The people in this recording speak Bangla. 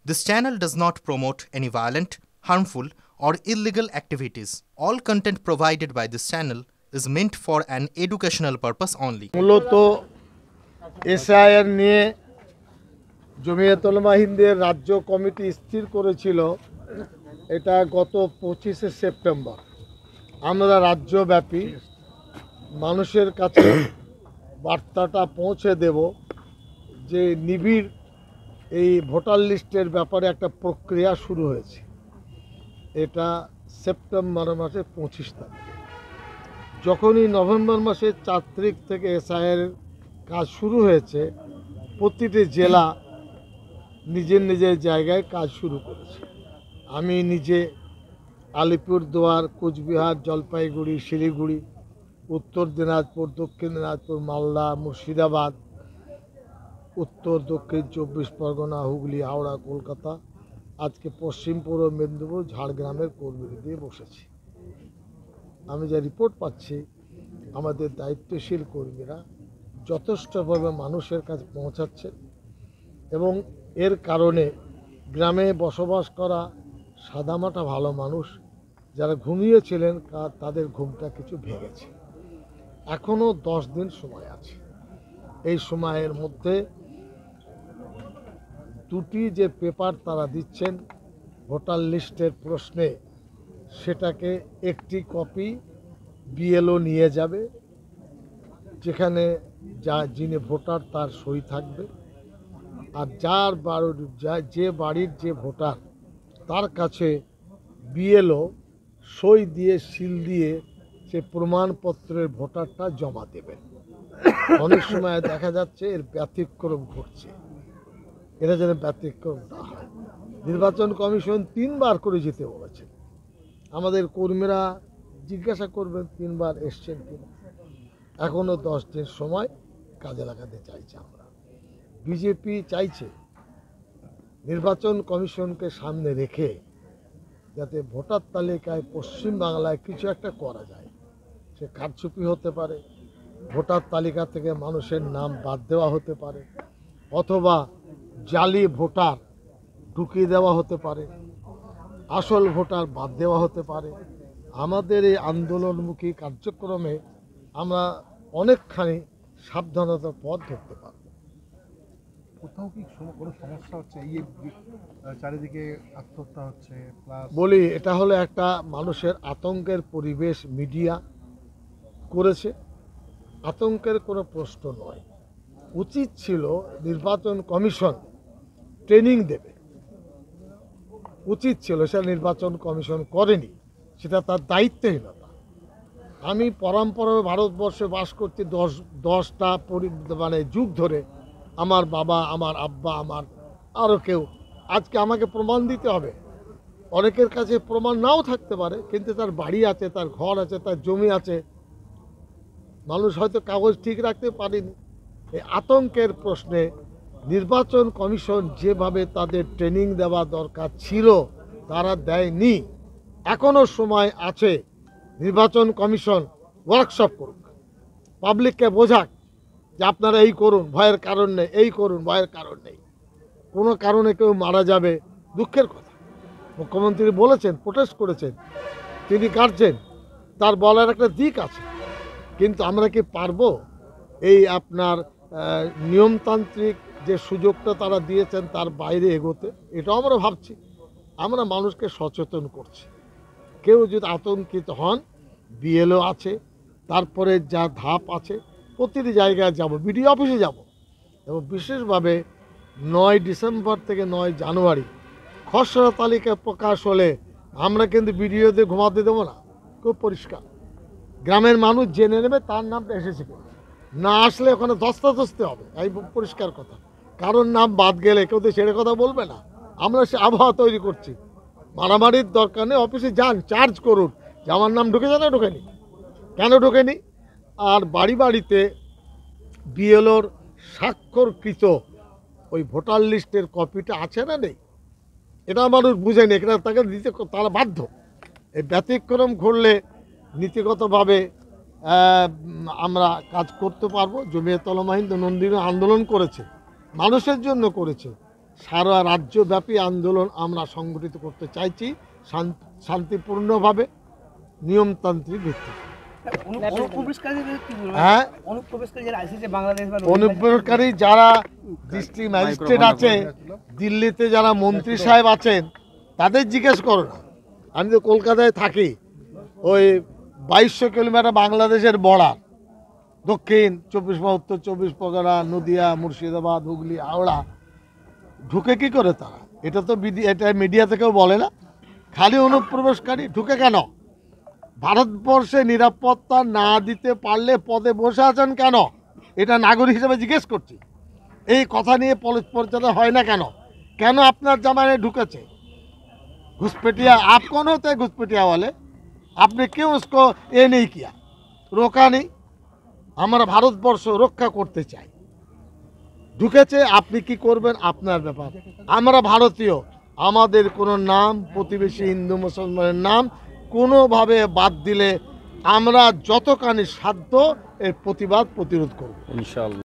This channel does not promote any violent, harmful, or illegal activities. All content provided by this channel is meant for an educational purpose only. মূলত এসআইআর নিয়ে জমিয়তুল উলামা হিন্দের রাজ্য কমিটি স্থির করেছিল এটা গত 25শে সেপ্টেম্বর। আমরা রাজ্যব্যাপী মানুষের কাছে বার্তাটা পৌঁছে দেব যে নিবিড় এই ভোটার লিস্টের ব্যাপারে একটা প্রক্রিয়া শুরু হয়েছে। এটা সেপ্টেম্বর মাসের 25 তারিখ। যখনই নভেম্বর মাসের 4 তারিখ থেকে এসআইআর কাজ শুরু হয়েছে, প্রতিটি জেলা নিজের নিজের জায়গায় কাজ শুরু করেছে। আমি নিজে আলিপুরদুয়ার, কোচবিহার, জলপাইগুড়ি, শিলিগুড়ি, উত্তর দিনাজপুর, দক্ষিণ দিনাজপুর, মালদা, মুর্শিদাবাদ, উত্তর দক্ষিণ 24 পরগনা, হুগলি, হাওড়া, কলকাতা, আজকে পশ্চিম পূর্ব মেদিনীপুর, ঝাড়গ্রামের কর্মীদের দিয়ে বসেছি। আমি যা রিপোর্ট পাচ্ছি, আমাদের দায়িত্বশীল কর্মীরা যথেষ্টভাবে মানুষের কাছে পৌঁছাচ্ছে এবং এর কারণে গ্রামে বসবাস করা সাদামাটা ভালো মানুষ যারা ঘুমিয়েছিলেন তাদের ঘুমটা কিছু ভেঙেছে। এখনও 10 দিন সময় আছে। এই সময়ের মধ্যে দুটি যে পেপার তারা দিচ্ছেন ভোটার লিস্টের প্রশ্নে, সেটাকে একটি কপি বিএলও নিয়ে যাবে, যেখানে যিনি ভোটার তার সই থাকবে, আর যে বাড়ির যে ভোটার তার কাছে বিএলও সই দিয়ে সিল দিয়ে সে প্রমাণপত্রের ভোটারটা জমা দেবেন। অনেক সময় দেখা যাচ্ছে এর ব্যতিক্রম ঘটছে, এটা যেন ব্যতিক্রম না হয়। নির্বাচন কমিশন 3 বার করে যেতে বলেছে। আমাদের কর্মীরা জিজ্ঞাসা করবেন 3 বার এসছেন কিনা। এখনও 10 দিন সময় কাজে লাগাতে চাইছে। আমরা বিজেপি চাইছে নির্বাচন কমিশনকে সামনে রেখে যাতে ভোটার তালিকায় পশ্চিম বাংলায় কিছু একটা করা যায়। সে কারচুপি হতে পারে, ভোটার তালিকা থেকে মানুষের নাম বাদ দেওয়া হতে পারে, অথবা জালি ভোটার ঢুকিয়ে দেওয়া হতে পারে, আসল ভোটার বাদ দেওয়া হতে পারে। আমাদের এই আন্দোলনমুখী কার্যক্রমে আমরা অনেকখানি সাবধানতার পথ ধরতে পারব। কোথাও কি কোনো সমস্যা হচ্ছে? এই চারিদিকে আত্মহত্যা হচ্ছে, বলি এটা হলো একটা মানুষের আতঙ্কের পরিবেশ মিডিয়া করেছে। আতঙ্কের কোনো প্রশ্ন নয়। উচিত ছিল নির্বাচন কমিশন ট্রেনিং দেবে, উচিত ছিল, সেটা নির্বাচন কমিশন করেনি, সেটা তার দায়িত্বহীনতা। আমি পরম্পরায় ভারতবর্ষে বাস করছি 10টা যুগ ধরে। আমার বাবা, আমার আব্বা, আমার আরও কেউ, আজকে আমাকে প্রমাণ দিতে হবে। অনেকের কাছে প্রমাণ নাও থাকতে পারে, কিন্তু তার বাড়ি আছে, তার ঘর আছে, তার জমি আছে। মানুষ হয়তো কাগজ ঠিক রাখতে পারেনি। এই আতঙ্কের প্রশ্নে নির্বাচন কমিশন যেভাবে তাদের ট্রেনিং দেওয়া দরকার ছিল তারা দেয়নি। এখনও সময় আছে, নির্বাচন কমিশন ওয়ার্কশপ করুক, পাবলিককে বোঝাক যে আপনারা এই করুন, ভয়ের কারণ নেই, এই করুন, ভয়ের কারণ নেই। কোনো কারণে কেউ মারা যাবে, দুঃখের কথা। মুখ্যমন্ত্রী বলেছেন, প্রোটেস্ট করেছেন, তিনি কাটছেন, তার বলার একটা দিক আছে। কিন্তু আমরা কি পারবো এই আপনার নিয়মতান্ত্রিক যে সুযোগটা তারা দিয়েছেন তার বাইরে এগোতে? এটাও আমরা ভাবছি। আমরা মানুষকে সচেতন করছি। কেউ যদি আতঙ্কিত হন, বিএলও আছে, তারপরে যা ধাপ আছে, প্রতিটি জায়গায় যাব, বিডিও অফিসে যাব। এবং বিশেষভাবে 9 ডিসেম্বর থেকে 9 জানুয়ারি খসড়া তালিকা প্রকাশ হলে আমরা কিন্তু বিডিওদের ঘুমাতে দেবো না। খুব পরিষ্কার, গ্রামের মানুষ জেনে নেবে তার নামটা এসেছে কিনা। না আসলে ওখানে ধস্তাধস্তি হবে, এই পরিষ্কার কথা। কারোর নাম বাদ গেলে কেউ তো সেটা কথা বলবে না। আমরা সে আবহাওয়া তৈরি করছি। মারামারির দরকার নেই, অফিসে যান, চার্জ করুন যে আমার নাম ঢুকেছে না ঢোকেনি, কেন ঢোকেনি। আর বাড়ি বাড়িতে বিএলওর স্বাক্ষরকৃত ওই ভোটার লিস্টের কপিটা আছে না নেই, এটা মানুষ বুঝেনি, এটা তাকে দিতে তারা বাধ্য। এই ব্যতিক্রম ঘটলে নীতিগতভাবে আমরা কাজ করতে পারবো। জমিয়তুল উলামা হিন্দ নন্দিনী আন্দোলন করেছে, মানুষের জন্য করেছে, সারা রাজ্যব্যাপী আন্দোলন আমরা সংগঠিত করতে চাইছি শান্তিপূর্ণভাবে, নিয়মতান্ত্রিক ভিত্তিতে। হ্যাঁ, অনুপ্রবেশকারী যারা ডিস্ট্রিক্ট ম্যাজিস্ট্রেট আছে, দিল্লিতে যারা মন্ত্রী সাহেব আছেন, তাদের জিজ্ঞেস করো না। আমি তো কলকাতায় থাকি, ওই 2200 কিলোমিটার বাংলাদেশের বর্ডার, দক্ষিণ 24 পরগনা, উত্তর 24 পরগনা, নদিয়া, মুর্শিদাবাদ, হুগলি, হাওড়া, ঢুকে কি করে তারা? এটা তো এটা মিডিয়া থেকেও বলে না। খালি অনুপ্রবেশকারী ঢুকে কেন? ভারতবর্ষে নিরাপত্তা না দিতে পারলে পদে বসে আছেন কেন? এটা নাগরিক হিসেবে জিজ্ঞেস করছি। এই কথা নিয়ে পরিচর্চা হয় না কেন? কেন আপনার জামানে ঢুকেছে? घुसपैठिया आप कौन होते हैं? घुसपैठिया वाले आपने क्यों उसको ये नहीं किया, रोका नहीं? हमारा भारतवर्ष रक्षा करते चाই, ঢুকেছে, আপনি কি করবেন আপনার ব্যাপার। আমরা ভারতীয়, আমাদের কোনো নাম প্রতিবেশী হিন্দু মুসলমানের নাম কোনোভাবে বাদ দিলে আমরা যতখানি সাধ্য এর প্রতিবাদ প্রতিরোধ করব ইনশাআল্লাহ।